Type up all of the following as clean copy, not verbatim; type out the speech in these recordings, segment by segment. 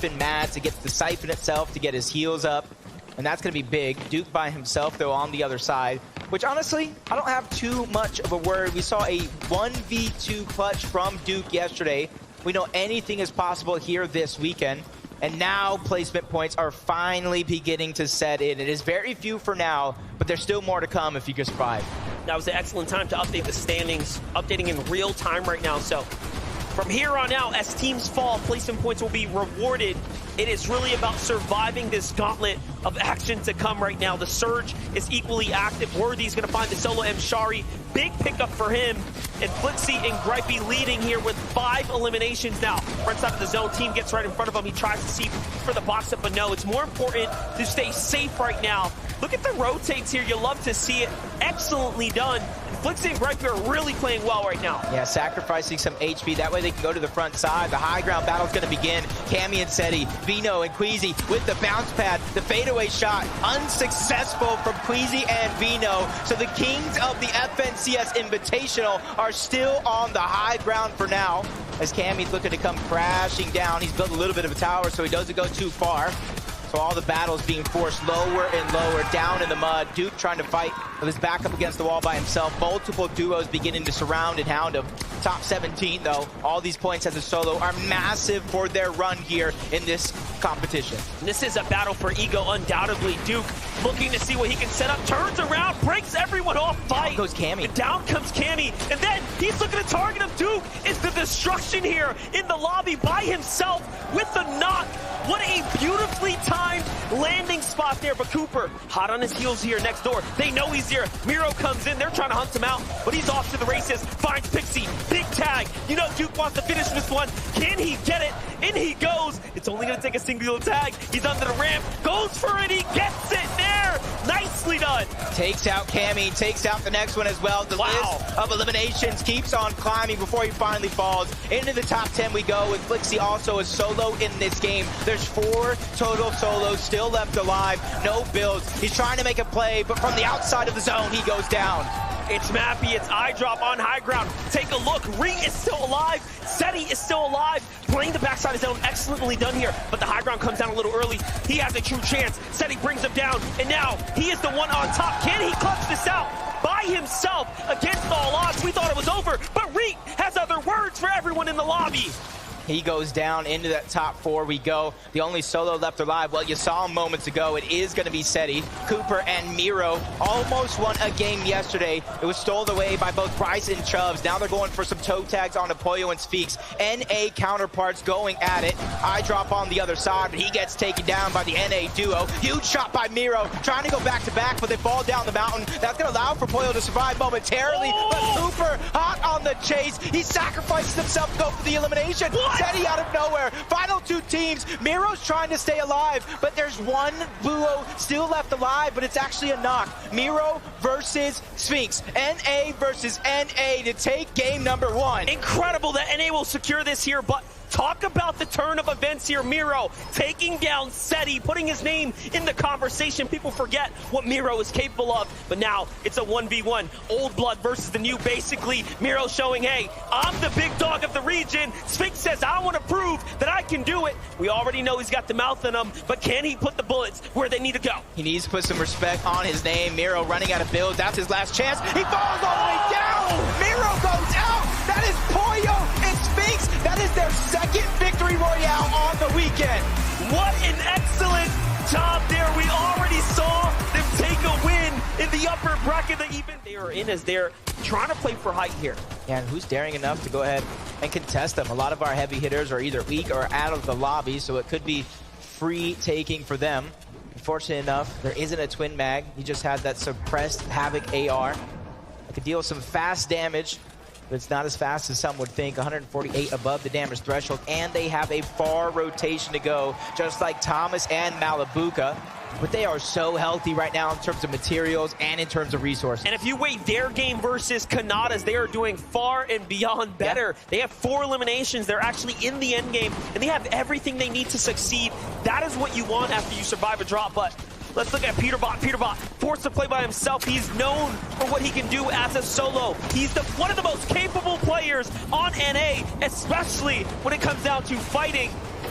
siphon mats. It gets the siphon itself to get his heals up. And that's going to be big. Duke by himself, though, on the other side. Which, honestly, I don't have too much of a worry. We saw a 1v2 clutch from Duke yesterday. We know anything is possible here this weekend. And now placement points are finally beginning to set in. It is very few for now, but there's still more to come if you can survive. That was an excellent time to update the standings, updating in real time right now. So from here on out, as teams fall, placement points will be rewarded. It is really about surviving this gauntlet of action to come right now. The Surge is equally active. Worthy's going to find the solo M-Shari. Big pickup for him. And Flixie and Gripey leading here with 5 eliminations now. Front side of the zone, team gets right in front of him. He tries to see for the box up, but no. It's more important to stay safe right now. Look at the rotates here. You love to see it. Excellently done. And Flixie and Gripey are really playing well right now. Yeah, sacrificing some HP. That way they can go to the front side. The high ground battle's going to begin. Cammy and Setty, Vino and Queasy with the bounce pad. The fadeaway shot unsuccessful from Queasy and Vino. So the kings of the FNCS Invitational are still on the high ground for now. As Cammy's looking to come crashing down. He's built a little bit of a tower so he doesn't go too far. So all the battles being forced lower and lower, down in the mud. Duke trying to fight with his back up against the wall by himself. Multiple duos beginning to surround and hound him. Top 17, though. All these points as a solo are massive for their run here in this competition. This is a battle for ego, undoubtedly. Duke looking to see what he can set up. Turns around, breaks everyone off. Fight. Down goes Cammy. And down comes Cammy. And then he's looking to target him. Duke is the destruction here in the lobby by himself with the knock. What a beautifully timed landing spot there. But Cooper, hot on his heels here next door. They know he's here. Mero comes in. They're trying to hunt him out, but he's off to the races. Finds Pixie. Big tag. You know Duke wants to finish this one. Can he get it? In he goes. It's only going to take a single tag. He's under the ramp. Goes for it. He gets it there. Nicely done. Takes out Cammy. Takes out the next one as well. The list of eliminations keeps on climbing before he finally falls. Into the top 10 we go with Flixie also a solo in this game. There's 4 total solos still left alive. No builds. He's trying to make a play, but from the outside of the zone, he goes down. It's Mappy, it's eye drop on high ground. Take a look, Reet is still alive. Setty is still alive. Playing the backside of zone, excellently done here. But the high ground comes down a little early. He has a true chance. Setty brings him down, and now he is the one on top. Can he clutch this out by himself against all odds? We thought it was over, but Reet has other words for everyone in the lobby. He goes down into that top 4 we go. The only solo left alive, well, you saw him moments ago. It is going to be Setty. Cooper and Mero almost won a game yesterday. It was stolen away by both Bryce and Chubbs. Now they're going for some toe tags on Apoyo and Spheaks. NA counterparts going at it. I drop on the other side, but he gets taken down by the NA duo. Huge shot by Mero, trying to go back to back, but they fall down the mountain. That's going to allow for Apoyo to survive momentarily, but Cooper hot on the chase. He sacrifices himself to go for the elimination. Setty out of nowhere. Final 2 teams. Mero's trying to stay alive, but there's one duo still left alive, but it's actually a knock. Mero versus Sphinx. NA versus NA to take game number 1. Incredible that NA will secure this here, but talk about the turn of events here. Mero taking down Setty, putting his name in the conversation. People forget what Mero is capable of, but now it's a 1v1. Old blood versus the new, basically. Mero showing, hey, I'm the big dog of the region. Sphinx says, I want to prove that I can do it. We already know he's got the mouth in him, but can he put the bullets where they need to go? He needs to put some respect on his name. Mero running out of builds. That's his last chance. He falls all the way down. Mero goes out. That is Poyo and Sphinx. That is their second victory royale on the weekend. What an excellent job there. We already saw them take a win in the upper bracket. They are in as they're trying to play for height here. Yeah, and who's daring enough to go ahead and contest them? A lot of our heavy hitters are either weak or out of the lobby, so it could be free taking for them. Unfortunate enough, there isn't a twin mag. He just had that suppressed Havoc AR. It could deal some fast damage, but it's not as fast as some would think. 148 above the damage threshold, and they have a far rotation to go, just like Thomas and Malabuka. But they are so healthy right now in terms of materials and in terms of resources. And if you weigh their game versus Kanata's, they are doing far and beyond better. Yeah. They have 4 eliminations. They're actually in the end game, and they have everything they need to succeed. That is what you want after you survive a drop. But let's look at Peterbot. Peterbot forced to play by himself. He's known for what he can do as a solo. He's one of the most capable players on NA, especially when it comes down to fighting.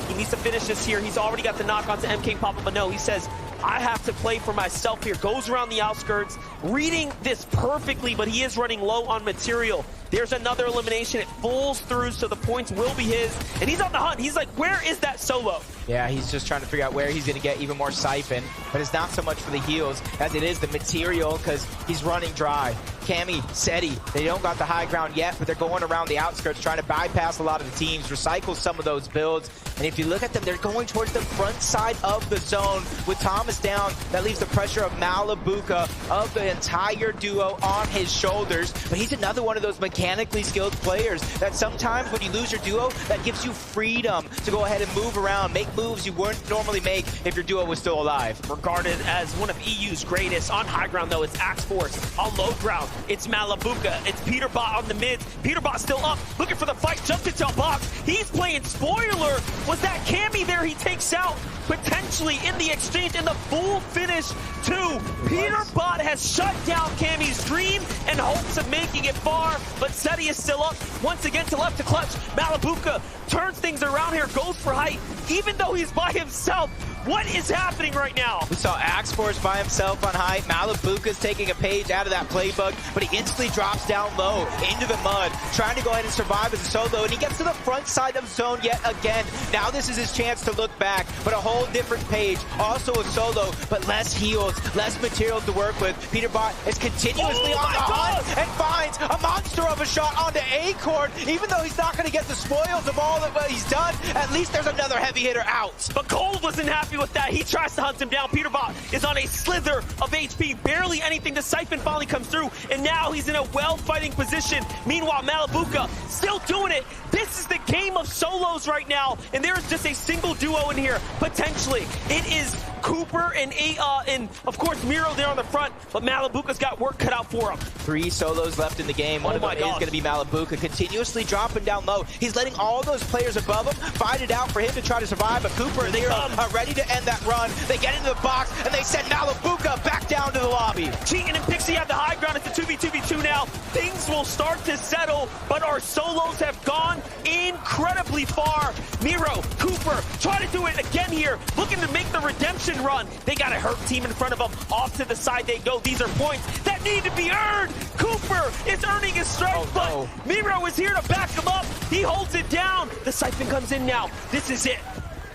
He needs to finish this here. He's already got the knock onto MK Papa, but no, he says, I have to play for myself here. Goes around the outskirts, reading this perfectly, but he is running low on material. There's another elimination. It falls through, so the points will be his. And he's on the hunt. He's like, where is that solo? Yeah, he's just trying to figure out where he's going to get even more siphon. But it's not so much for the heals as it is the material, because he's running dry. Cammy, Setty, they don't got the high ground yet, but they're going around the outskirts, trying to bypass a lot of the teams, recycle some of those builds. And if you look at them, they're going towards the front side of the zone. With Thomas down, that leaves the pressure of Malabuka, of the entire duo, on his shoulders. But he's another one of those mechanically skilled players that sometimes when you lose your duo, that gives you freedom to go ahead and move around, make moves you wouldn't normally make if your duo was still alive. Regarded as one of EU's greatest. On high ground, though, it's Axe Force. On low ground, it's Malabuka. It's Peterbot on the mids. Peterbot still up, looking for the fight, jumped into a box. He's playing spoiler. Was that Cammy there he takes out? Potentially in the exchange, in the full finish too. Peterbot has shut down Cammy's dream and hopes of making it far, but Setty is still up. Once again to left to clutch. Malabuka turns things around here, goes for height, even though he's by himself. What is happening right now? We saw Axe Force by himself on height. Malabuka's taking a page out of that playbook, but he instantly drops down low into the mud, trying to go ahead and survive as a solo, and he gets to the front side of zone yet again. Now this is his chance to look back, but a whole different page. Also a solo, but less heals, less materials to work with. Peterbot is continuously on the hunt and finds a monster of a shot onto Acorn. Even though he's not going to get the spoils of all that he's done, at least there's another heavy hitter out. But Cole wasn't happy with that. He tries to hunt him down. Peterbot is on a slither of HP. Barely anything. The siphon finally comes through, and now he's in a well-fighting position. Meanwhile, Malabuka still doing it. This is the game of solos right now, and there is just a single duo in here, potentially. It is Cooper and of course Mero there on the front, but Malabuka's got work cut out for him. 3 solos left in the game. One of them is going to be Malabuka, continuously dropping down low. He's letting all those players above him fight it out for him to try to survive, but Cooper and Mero are ready to end that run. They get into the box, and they send Malabuka back down to the lobby. Cheating and Pixie have the high ground. It's a 2v2v2 now. Things will start to settle, but our solos have gone incredibly far. Mero, Cooper, try to do it again here, looking to make the redemption run. They got a hurt team in front of them. Off to the side they go. These are points that need to be earned. Cooper is earning his strength, but Mero is here to back him up. He holds it down. The siphon comes in now. This is it.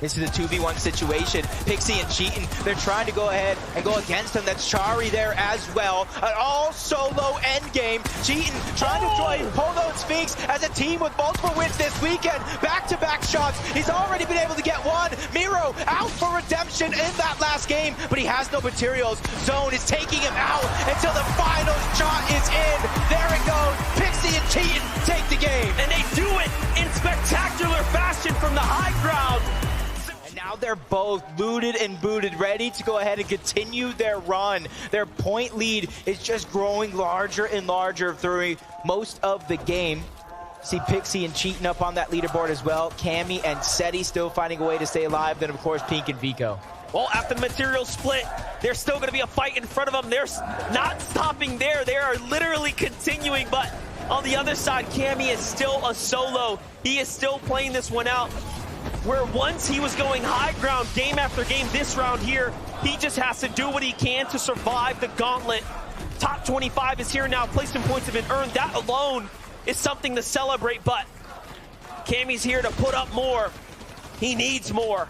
This is a 2v1 situation. Pixie and Cheatin', they're trying to go ahead and go against him. That's Chari there as well. An all-solo endgame. Cheatin' trying to join Polo and Sphinx as a team with multiple wins this weekend. Back-to-back shots. He's already been able to get one. Mero out for redemption in that last game, but he has no materials. Zone is taking him out until the final shot is in. There it goes. Pixie and Cheatin' take the game. And they do it in spectacular fashion from the high ground. Now they're both looted and booted, ready to go ahead and continue their run. Their point lead is just growing larger and larger through most of the game. See Pixie and Cheatin' up on that leaderboard as well. Cammy and Setty still finding a way to stay alive. Then, of course, Pink and Vico. Well, after the material split, there's still going to be a fight in front of them. They're not stopping there. They are literally continuing, but on the other side, Cammy is still a solo. He is still playing this one out. Where once he was going high ground game after game, this round here, he just has to do what he can to survive the gauntlet. Top 25 is here now. Placement points have been earned. That alone is something to celebrate, but Cammy's here to put up more. He needs more.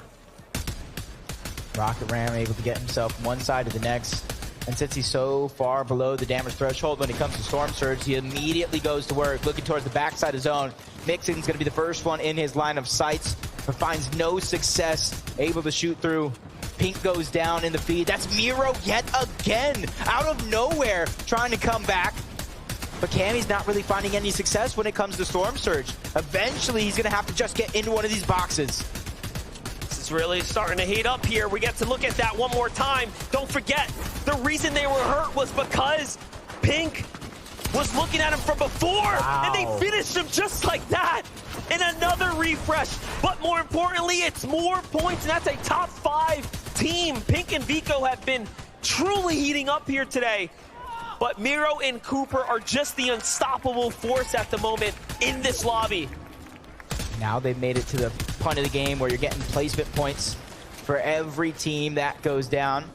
Rocket Ram able to get himself from one side to the next. And since he's so far below the damage threshold when it comes to Storm Surge, he immediately goes to work, looking towards the backside of zone. Mixon's going to be the first one in his line of sights, but finds no success, able to shoot through. Pink goes down in the feed. That's Mero yet again, out of nowhere, trying to come back. But Cammy's not really finding any success when it comes to Storm Surge. Eventually, he's going to have to just get into one of these boxes. Really starting to heat up here. We get to look at that one more time. Don't forget, the reason they were hurt was because Pink was looking at him from before, and they finished him just like that. And another refresh, but more importantly, it's more points, and that's a top 5 team. Pink and Vico have been truly heating up here today, but Mero and Cooper are just the unstoppable force at the moment in this lobby. Now they've made it to the point of the game where you're getting placement points for every team that goes down.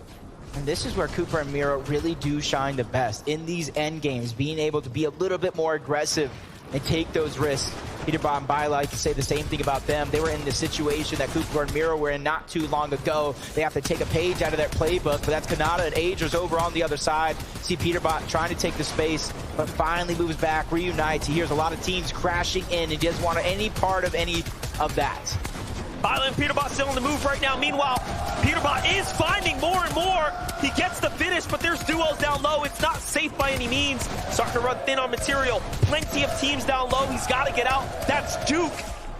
And this is where Cooper and Mero really do shine the best. In these end games, being able to be a little bit more aggressive and take those risks. Peterbot and By-Light can say the same thing about them. They were in the situation that Cooper and Mero were in not too long ago. They have to take a page out of their playbook, but that's Kanata and Agers over on the other side. See Peterbot trying to take the space, but finally moves back, reunites. He hears a lot of teams crashing in, and he doesn't want any part of any of that. By-Light and Peterbot still on the move right now. Meanwhile, Peterbot is finding more and more. He gets the finish, but there's duos down low. It's not safe by any means. Starting to run thin on material. Plenty of teams down low. He's got to get out. That's Duke.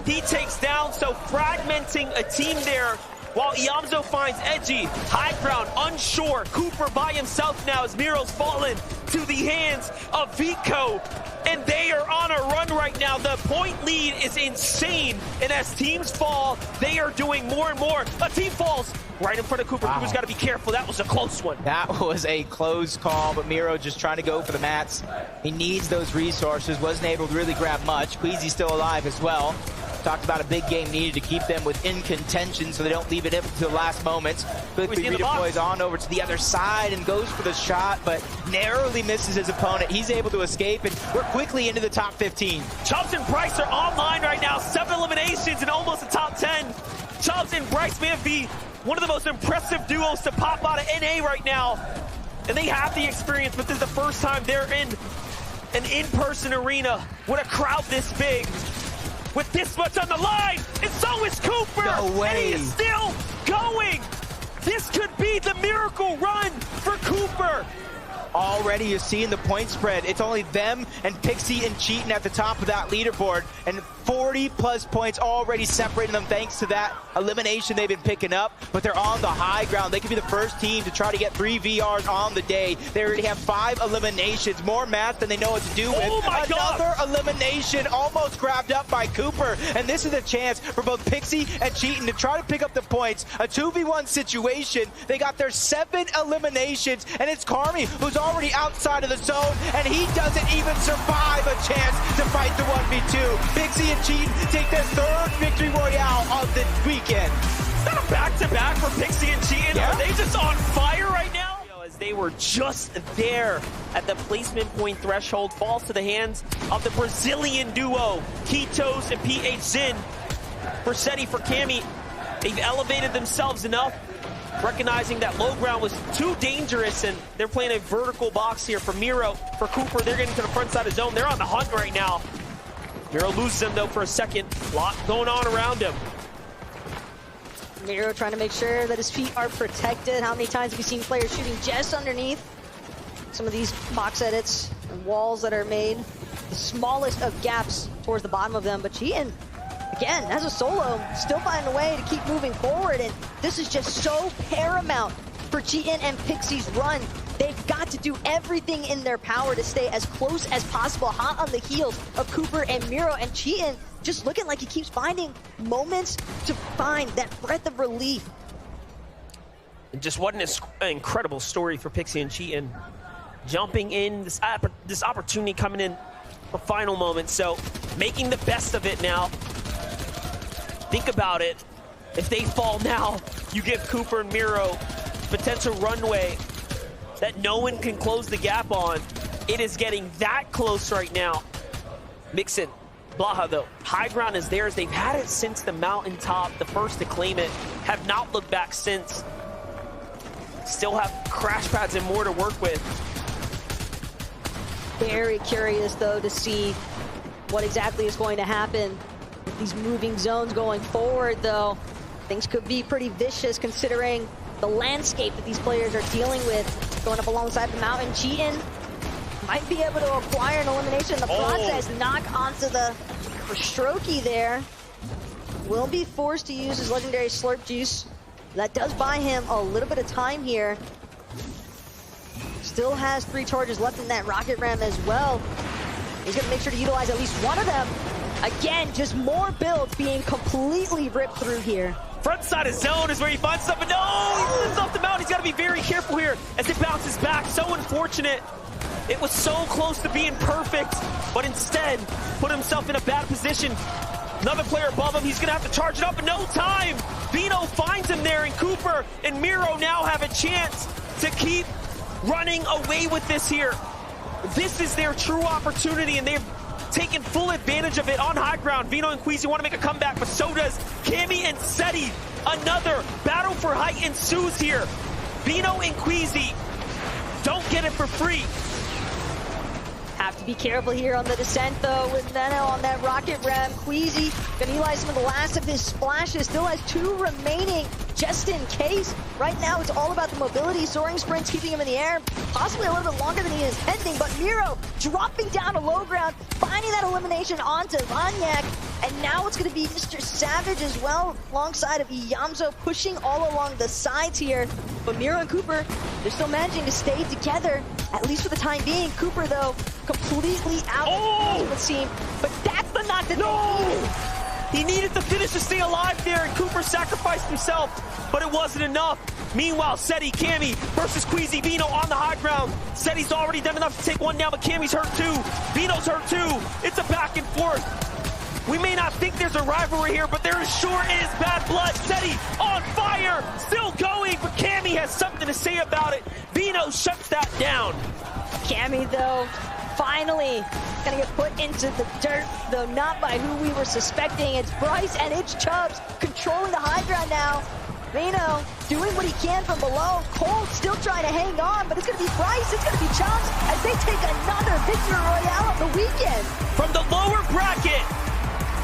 He takes down, so fragmenting a team there. While Iamzo finds Edgy, high ground, unsure. Cooper by himself now as Mero's fallen to the hands of Vico. And they are on a run right now. The point lead is insane. And as teams fall, they are doing more and more. A team falls right in front of Cooper. Wow. Cooper's got to be careful. That was a close one. That was a close call, but Mero just trying to go for the mats. He needs those resources. Wasn't able to really grab much. Queasy's still alive as well. Talked about a big game needed to keep them within contention so they don't leave it up to the last moments. Quickly redeploys on over to the other side and goes for the shot, but narrowly misses his opponent. He's able to escape, and we're quickly into the top 15. Chubbs and Bryce are online right now. 7 eliminations and almost a top 10. Chubbs and Bryce may be one of the most impressive duos to pop out of NA right now. And they have the experience, but this is the first time they're in an in-person arena with a crowd this big. With this much on the line, and so is Cooper. No way. And he is still going. This could be the miracle run for Cooper. Already you're seeing the point spread. It's only them and Pixie and Cheatin at the top of that leaderboard, and 40 plus points already separating them thanks to that elimination they've been picking up, but they're on the high ground. They could be the first team to try to get 3 VRs on the day. They already have 5 eliminations, more math than they know what to do with. Another elimination almost grabbed up by Cooper, and this is a chance for both Pixie and Cheatin to try to pick up the points. A 2v1 situation. They got their 7 eliminations, and it's Carmi who's already outside of the zone, and he doesn't even survive a chance to fight the 1v2. Pixie and Cheatin take their 3rd victory royale of the weekend. Is that a back-to-back for Pixie and Cheatin? Yeah. Are they just on fire right now? As they were just there at the placement point threshold, falls to the hands of the Brazilian duo, Kitos and PH Zin. For Setty, for Cammy, they've elevated themselves enough, recognizing that low ground was too dangerous, and they're playing a vertical box here. For Mero, for Cooper, they're getting to the front side of zone. They're on the hunt right now. Mero loses him though for a second. A lot going on around him. Mero trying to make sure that his feet are protected. How many times have we seen players shooting just underneath some of these box edits and walls that are made? The smallest of gaps towards the bottom of them, but Cheatin, again, as a solo, still finding a way to keep moving forward, and this is just so paramount for Cheatin and Pixie's run. They've got to do everything in their power to stay as close as possible, hot on the heels of Cooper and Mero, and Cheatin just looking like he keeps finding moments to find that breath of relief. And just what an incredible story for Pixie and Cheatin. Jumping in, this opportunity coming in for final moments, so making the best of it now. Think about it. If they fall now, you give Cooper and Mero potential runway that no one can close the gap on. It is getting that close right now. Mixon, Blaha though, high ground is theirs. They've had it since the mountaintop, the first to claim it, have not looked back since. Still have crash pads and more to work with. Very curious though to see what exactly is going to happen with these moving zones going forward though. Things could be pretty vicious considering the landscape that these players are dealing with. Going up alongside the mountain, Cheatin might be able to acquire an elimination in the process. Knock onto the Strokey there. Will be forced to use his legendary Slurp Juice. That does buy him a little bit of time here. Still has 3 charges left in that Rocket Ram as well. He's gonna make sure to utilize at least one of them. Again, just more builds being completely ripped through here. Front side of zone is where he finds stuff, but no, he slips off the mount. He's got to be very careful here as it bounces back. So unfortunate. It was so close to being perfect, but instead put himself in a bad position. Another player above him, he's gonna have to charge it up in no time. Vino finds him there, and Cooper and Mero now have a chance to keep running away with this here. This is their true opportunity, and they've taken full advantage of it on high ground. Vino and Queasy want to make a comeback, but so does Cammy and Setty. Another battle for height ensues here. Vino and Queasy don't get it for free. Have to be careful here on the descent, though, with Mero on that rocket ram. Queasy gonna utilize some of the last of his splashes. Still has 2 remaining, just in case. Right now, it's all about the mobility. Soaring sprints keeping him in the air, possibly a little bit longer than he is intending. But Mero dropping down to low ground, finding that elimination onto Vanyak. And now it's going to be Mr. Savage as well, alongside of Yamzo, pushing all along the sides here. But Mero and Cooper, they're still managing to stay together, at least for the time being. Cooper, though, completely out of the scene. But that's the knock that they needed. He needed the finish to stay alive there, and Cooper sacrificed himself, but it wasn't enough. Meanwhile, Setty, Cammy versus Queasy, Vino on the high ground. Setty's already done enough to take one down, but Cammy's hurt too. Vino's hurt too. It's a back and forth. We may not think there's a rivalry here, but there sure is bad blood. Setty on fire, still going, but Cammy has something to say about it. Vino shuts that down. Cammy, though, finally gonna get put into the dirt, though not by who we were suspecting. It's Bryce and it's Chubbs controlling the high ground now. Vino doing what he can from below. Cole still trying to hang on, but it's gonna be Bryce, it's gonna be Chubbs as they take another victory royale of the weekend. From the lower bracket,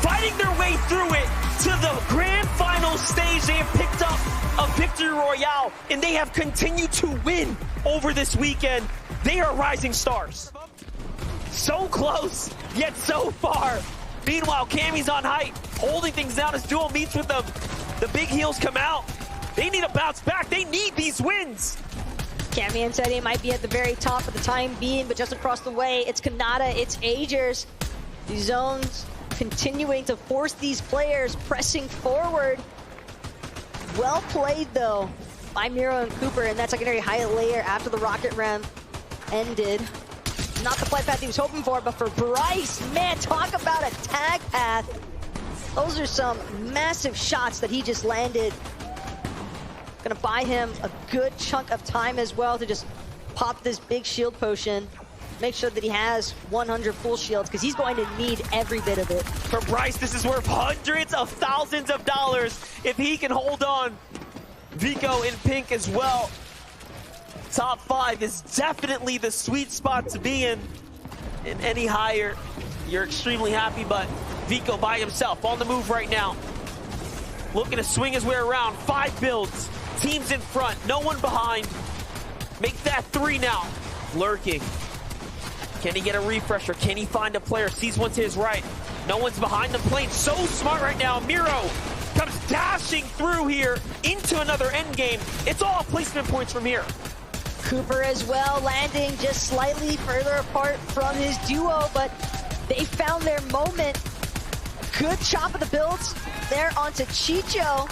fighting their way through it to the grand final stage, they have picked up a victory royale, and they have continued to win over this weekend. They are rising stars. So close, yet so far. Meanwhile, Cammy's on height, holding things down as Duo meets with them. The big heels come out. They need to bounce back. They need these wins. Cammy and Setty might be at the very top for the time being, but just across the way, it's Kanata, it's Agers. These zones continuing to force these players pressing forward. Well played, though, by Mero and Cooper, and that secondary height layer after the rocket ram ended. Not the flight path he was hoping for, but for Bryce, man, talk about a tag path. Those are some massive shots that he just landed. Gonna buy him a good chunk of time as well to just pop this big shield potion. Make sure that he has 100 full shields, because he's going to need every bit of it. For Bryce, this is worth hundreds of thousands of dollars if he can hold on. Vico in pink as well. Top 5 is definitely the sweet spot to be in. And any higher, you're extremely happy, but Vico by himself on the move right now. Looking to swing his way around. 5 builds, teams in front, no one behind. Make that 3 now. Lurking. Can he get a refresher? Can he find a player? Sees one to his right. No one's behind them, playing so smart right now. Mero comes dashing through here into another end game. It's all placement points from here. Cooper as well, landing just slightly further apart from his duo, but they found their moment. Good chop of the builds there onto Chicho.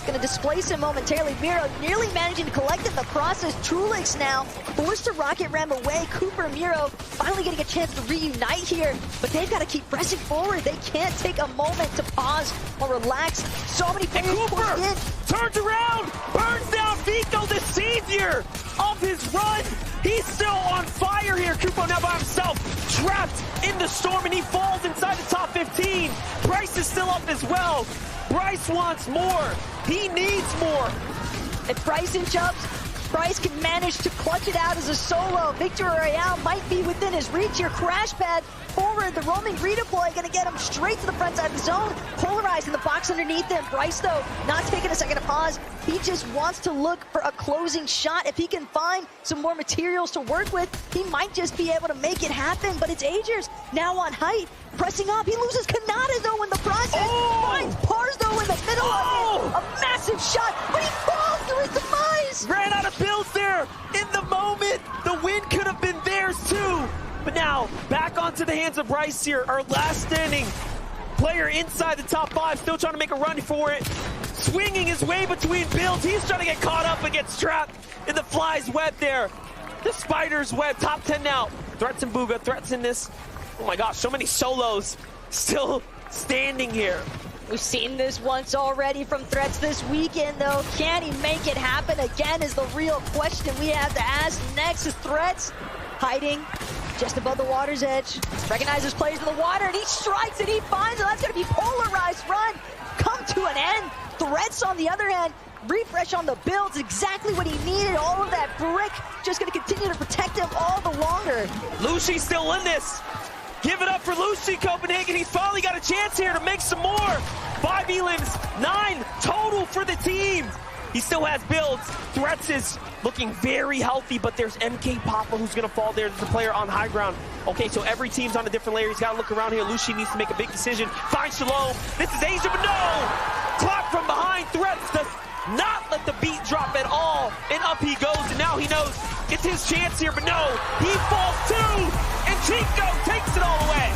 Gonna displace him momentarily. Mero nearly managing to collect it in the process. Trulix now forced to rocket ram away. Cooper and Mero finally getting a chance to reunite here, but they've got to keep pressing forward. They can't take a moment to pause or relax. So many players. And Cooper turns around, burns down Vico, the savior of his run. He's still on fire here. Cooper now by himself, trapped in the storm, and he falls inside the top 15. Bryce is still up as well. Bryce wants more. He needs more. If Bryce and Chubbs, Bryce can manage to clutch it out as a solo. Victory Royale might be within his reach here. Crash pad forward, the roaming redeploy gonna get him straight to the front side of the zone. Polarized in the box underneath him. Bryce, though, not taking a second to pause. He just wants to look for a closing shot. If he can find some more materials to work with, he might just be able to make it happen. But it's Agers now on height, pressing up. He loses Kanata, though, in the process. Finds Pars, though, in the middle of it. A massive shot, but he falls to his demise. Ran out of builds there in the moment. The win could have been theirs, too. But now, back onto the hands of Bryce here, our last standing player inside the top 5, still trying to make a run for it. Swinging his way between builds. He's trying to get caught up and gets trapped in the fly's web there. The spider's web, top 10 now. Threats in Booga, threats in this. Oh my gosh, so many solos still standing here. We've seen this once already from Threats this weekend, though. Can he make it happen again is the real question we have to ask. Next is Threats hiding just above the water's edge. Recognizes players in the water, and he strikes and he finds it. That's going to be polarized run. Come to an end. Threats, on the other hand, refresh on the builds, exactly what he needed. All of that brick just going to continue to protect him all the longer. Lucy's still in this. Give it up for Lucy, Copenhagen. He's finally got a chance here to make some more. 5 elims, 9 total for the team. He still has builds. Threats is looking very healthy, but there's MK Papa who's going to fall there. There's a player on high ground. Okay, so every team's on a different layer. He's got to look around here. Lucy needs to make a big decision. Finds Shalom. This is Asia, but no! Clap from behind. Threats does not let the beat drop at all. And up he goes, and now he knows it's his chance here, but no. He falls too, and Chico takes it all away.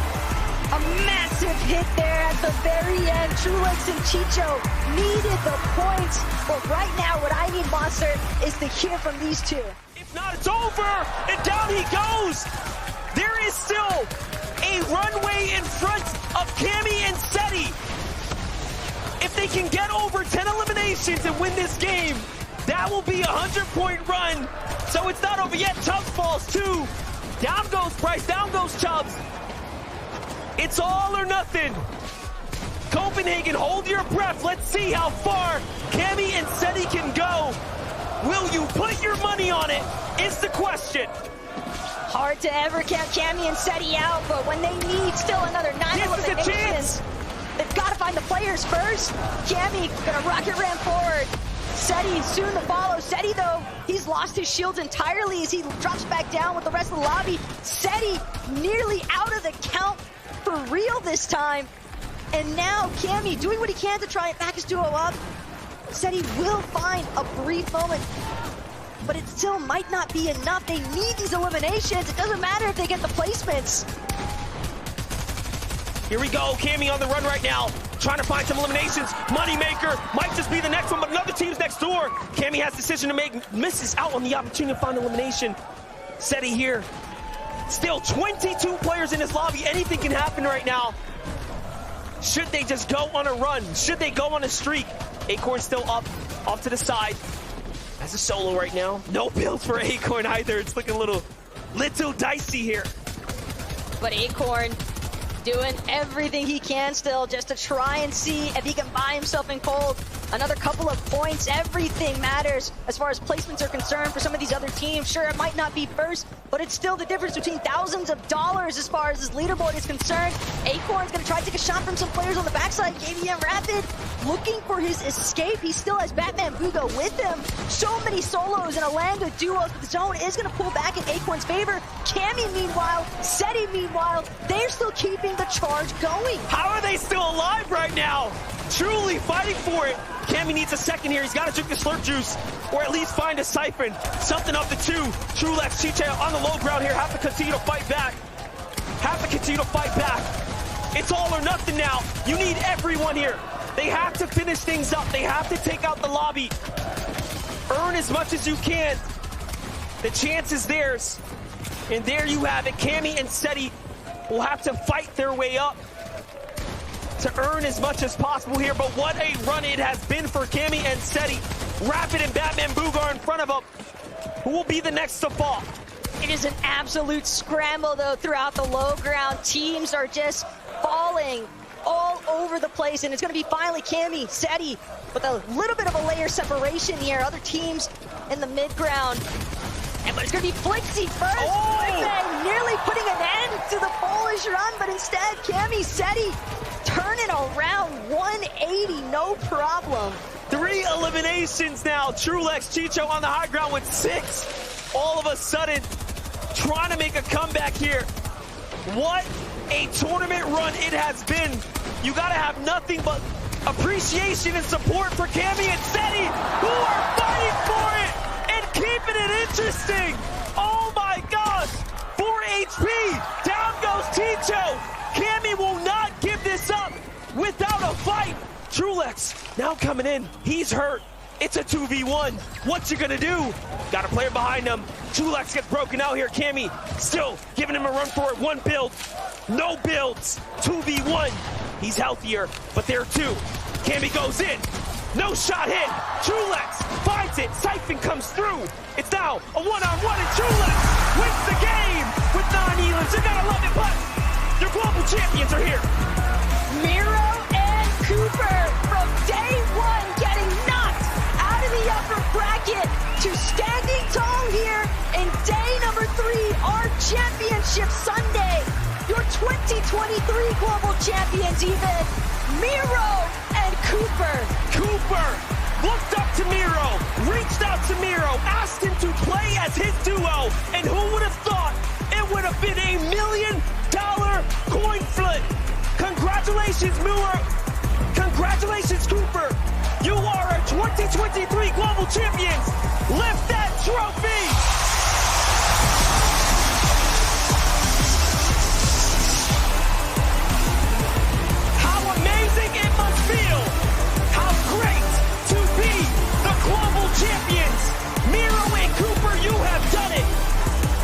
A massive hit there at the very end. Trulex and Chicho needed the points, but right now what I need, Monster, is to hear from these two. If not, it's over, and down he goes. There is still a runway in front of Cammy and Setty. If they can get over 10 eliminations and win this game, that will be a 100-point run. So it's not over yet. Chubbs falls too. Down goes Price, down goes Chubbs. It's all or nothing. Copenhagen, hold your breath. Let's see how far Cammy and Setty can go. Will you put your money on it, is the question. Hard to ever count Cammy and Setty out, but when they need still another 9 eliminations, they've got to find the players first. Cammy gonna rocket ram forward. Setty soon to follow. Setty, though, he's lost his shields entirely as he drops back down with the rest of the lobby. Setty nearly out of the count for real this time. And now Cammy doing what he can to try and back his duo up. Setty will find a brief moment, but it still might not be enough. They need these eliminations. It doesn't matter if they get the placements. Here we go, Cammy on the run right now, trying to find some eliminations. Moneymaker might just be the next one, but another team's next door. Cammy has a decision to make, misses out on the opportunity to find elimination. Setty here. Still 22 players in this lobby. Anything can happen right now. Should they just go on a run? Should they go on a streak? Acorn still up, off to the side. As a solo right now. No builds for Acorn either. It's looking a little dicey here. But Acorn doing everything he can still just to try and see if he can buy himself in cold. Another couple of points. Everything matters as far as placements are concerned for some of these other teams. Sure, it might not be first, but it's still the difference between thousands of dollars as far as this leaderboard is concerned. Acorn's gonna try to take a shot from some players on the backside. KVM Rapid looking for his escape. He still has Batman Bugo with him. So many solos and Alanga duos, but the zone is gonna pull back in Acorn's favor. Cammy, meanwhile, Setty, meanwhile, they're still keeping the charge going. How are they still alive right now? Truly fighting for it. Cammy needs a second here. He's got to drink the slurp juice, or at least find a siphon. Something up the 2. Trulex, Chiche on the low ground here. Have to continue to fight back. It's all or nothing now. You need everyone here. They have to finish things up. They have to take out the lobby. Earn as much as you can. The chance is theirs. And there you have it. Cammy and Setty will have to fight their way up to earn as much as possible here, but what a run it has been for Cammy and Setty. Rapid and Batman Boogar in front of them. Who will be the next to fall? It is an absolute scramble, though, throughout the low ground. Teams are just falling all over the place, and it's going to be finally Cammy, Setty, with a little bit of a layer separation here. Other teams in the mid-ground. But it's going to be Flixie first. Oh! Nearly putting an end to the Polish run, but instead, Cammy, Setty turning around 180, no problem. 3 eliminations now. Trulex, Chicho on the high ground with 6. All of a sudden, trying to make a comeback here. What a tournament run it has been. You got to have nothing but appreciation and support for Cammy and Setty, who are fighting for it and keeping it interesting. Oh my gosh. 4 HP. Down goes Chicho. Cammy will not give this up without a fight. Trulex now coming in. He's hurt. It's a 2v1. What you gonna do? Got a player behind him. Trulex gets broken out here. Cammy still giving him a run for it. 1 build. No builds. 2v1. He's healthier, but there too. Cammy goes in. No shot hit. Trulex finds it. Siphon comes through. It's now a one-on-one, and Trulex wins the game with 9 elims. You gotta love it, but your global champions are here. Mero and Cooper from day one getting knocked out of the upper bracket to standing tall here in day number 3, our championship Sunday. Your 2023 global champions even, Mero and Cooper. Cooper looked up to Mero, reached out to Mero, asked him to play as his duo, and who would have thought it would have been $1 million coin flip? Congratulations, Mero. Congratulations, Cooper. You are our 2023 global champions. Lift that trophy. How amazing it must feel. How great to be the global champions. Mero and Cooper, you have done it.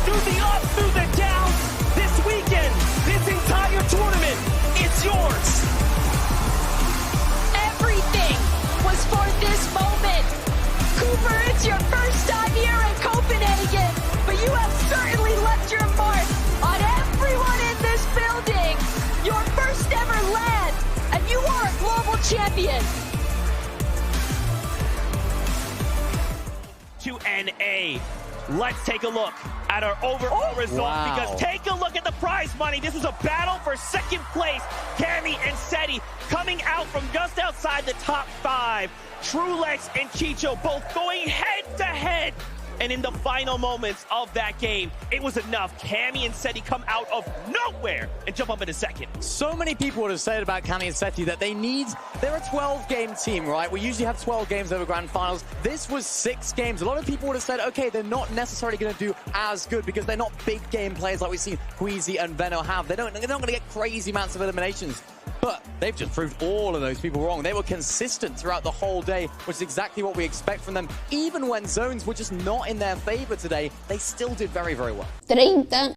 Through the ups, through the downs, this weekend, this entire tournament, it's yours. Everything was for this moment. Cooper, it's your first time here in Copenhagen, but you have certainly left your mark on everyone in this building. Your first ever LAN, and you are a global champion. Q&A. Let's take a look at our overall result, because take a look at the prize money. This is a battle for second place. Cammy and Setty coming out from just outside the top 5. Trulex and Chicho both going head to head. And in the final moments of that game, it was enough. Cammy and Setty come out of nowhere and jump up in a second. So many people would have said about Cammy and Setty that they're a 12-game team, right? We usually have 12 games over grand finals. This was 6 games. A lot of people would have said, okay, they're not necessarily going to do as good because they're not big game players like we've seen Queasy and Venno have. They're not going to get crazy amounts of eliminations. But they've just proved all of those people wrong. They were consistent throughout the whole day, which is exactly what we expect from them. Even when zones were just not in their favor today, they still did very, very well. 30.